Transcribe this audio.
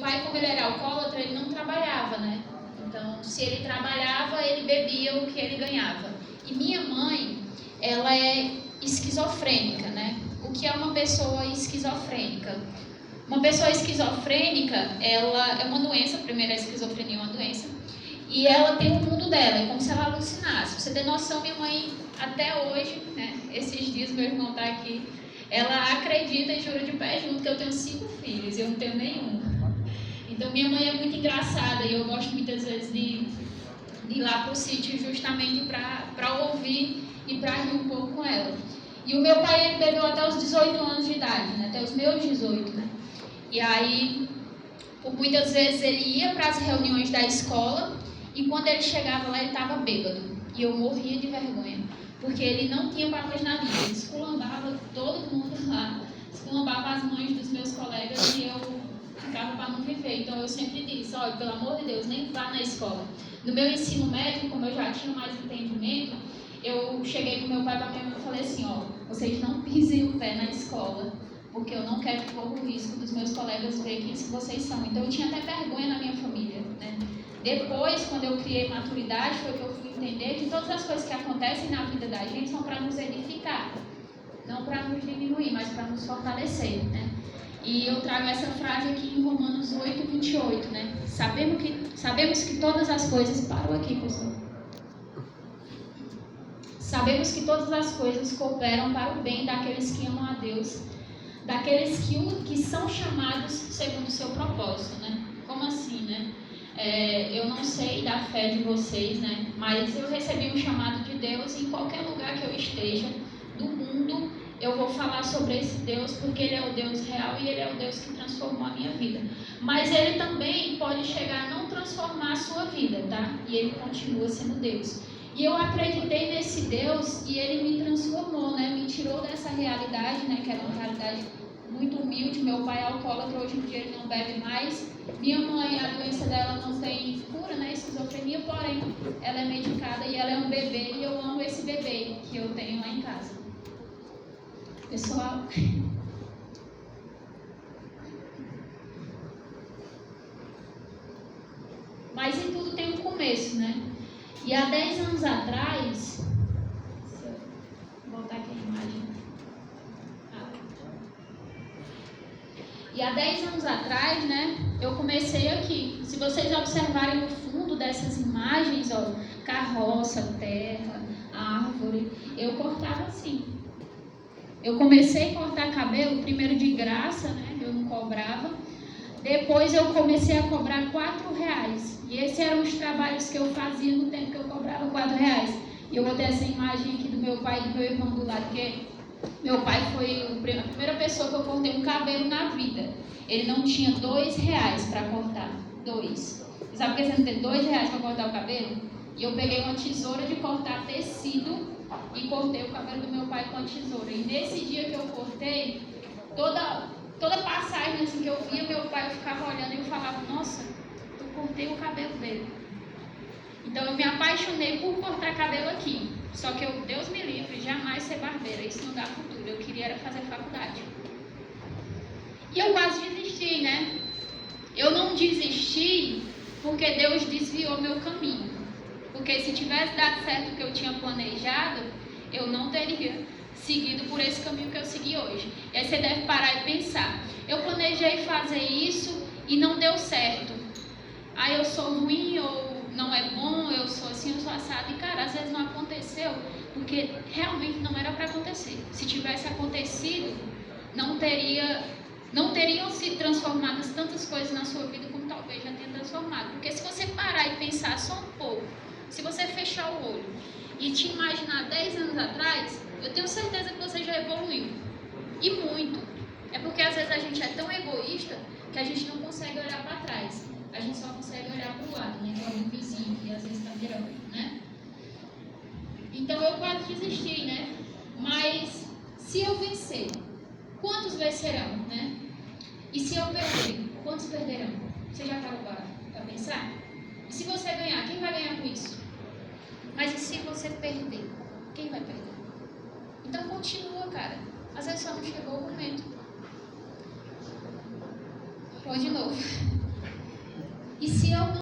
pai, como ele era alcoólatra, ele não trabalhava, né? Então, se ele trabalhava, ele bebia o que ele ganhava. E minha mãe, ela é esquizofrênica, né? O que é uma pessoa esquizofrênica? Uma pessoa esquizofrênica, ela é uma doença, primeiro a esquizofrenia é uma doença, e ela tem um mundo dela, é como se ela alucinasse. Pra você ter noção, minha mãe, até hoje, né, esses dias meu irmão tá aqui, ela acredita e jura de pé junto que eu tenho 5 filhos e eu não tenho nenhum. Então minha mãe é muito engraçada e eu gosto muitas vezes de ir lá pro sítio justamente para ouvir e para rir um pouco com ela. E o meu pai, ele bebeu até os 18 anos de idade, né, até os meus 18, né? E aí, por muitas vezes ele ia para as reuniões da escola e quando ele chegava lá ele estava bêbado. E eu morria de vergonha, porque ele não tinha papas na língua, ele esculambava todo mundo lá, esculambava as mães dos meus colegas e eu ficava para não viver. Então eu sempre disse, olha, pelo amor de Deus, nem vá na escola. No meu ensino médio, como eu já tinha mais entendimento, eu cheguei com meu pai e para minha mãe e falei assim, ó, vocês não pisem o pé na escola, porque eu não quero correr o risco dos meus colegas verem quem vocês são. Então eu tinha até vergonha na minha família, né? Depois, quando eu criei maturidade, foi que eu fui entender que todas as coisas que acontecem na vida da gente são para nos edificar, não para nos diminuir, mas para nos fortalecer, né? E eu trago essa frase aqui em Romanos 8, 28, né? Sabemos que todas as coisas... Parou aqui, pessoal. Sabemos que todas as coisas cooperam para o bem daqueles que amam a Deus, daqueles que são chamados segundo o seu propósito, né? Como assim, né? Eu não sei da fé de vocês, né? Mas eu recebi um chamado de Deus. Em qualquer lugar que eu esteja do mundo, eu vou falar sobre esse Deus, porque Ele é o Deus real e Ele é o Deus que transformou a minha vida. Mas Ele também pode chegar a não transformar a sua vida, tá? E Ele continua sendo Deus. E eu acreditei nesse Deus e Ele me transformou, né? Me tirou dessa realidade, né? Que era uma realidade muito humilde. Meu pai é alcoólatra, hoje em dia ele não bebe mais. Minha mãe, a doença dela não tem cura, né? Esquizofrenia, porém, ela é medicada e ela é um bebê. E eu amo esse bebê que eu tenho lá em casa. Pessoal... Mas em tudo tem um começo, né? E há 10 anos atrás... Deixa eu voltar aqui a imagem. E há 10 anos atrás, né, eu comecei aqui. Se vocês observarem no fundo dessas imagens, ó, carroça, terra, árvore, eu cortava assim. Eu comecei a cortar cabelo, primeiro de graça, né, eu não cobrava. Depois eu comecei a cobrar R$4. E esses eram os trabalhos que eu fazia no tempo que eu cobrava R$4. E eu botei essa imagem aqui do meu pai e do meu irmão do lado, porque meu pai foi a primeira pessoa que eu cortei um cabelo na vida. Ele não tinha R$2 para cortar. 2. Sabe por que você não tem R$2 para cortar o cabelo? E eu peguei uma tesoura de cortar tecido e cortei o cabelo do meu pai com a tesoura. E nesse dia que eu cortei, toda passagem assim, que eu via meu pai, eu ficava olhando e eu falava, nossa, eu cortei o cabelo dele. Então eu me apaixonei por cortar cabelo aqui. Só que eu, Deus me livre, jamais ser barbeira, isso não dá futuro. Eu queria era fazer faculdade. E eu quase desisti, né? Eu não desisti porque Deus desviou meu caminho. Porque se tivesse dado certo o que eu tinha planejado, eu não teria seguido por esse caminho que eu segui hoje. E aí você deve parar e pensar, eu planejei fazer isso e não deu certo. Aí eu sou ruim ou não é bom, eu sou assim, eu sou assado. E cara, às vezes não aconteceu porque realmente não era para acontecer. Se tivesse acontecido, não teriam se transformadas tantas coisas na sua vida como talvez já tenha transformado. Porque se você parar e pensar só um pouco, se você fechar o olho e te imaginar 10 anos atrás, eu tenho certeza que você já evoluiu. E muito. É porque às vezes a gente é tão egoísta que a gente não consegue olhar para trás. A gente só consegue olhar para o lado, né? Olha o vizinho que às vezes está virando, né? Então eu quase desisti, né? Mas se eu vencer, quantos vencerão, né? E se eu perder, quantos perderão? Você já parou para pensar? E se você ganhar, quem vai ganhar com isso? Mas e se você perder? Quem vai perder? Então continua, cara. Às vezes só não chegou o momento. Vou de novo. E se eu não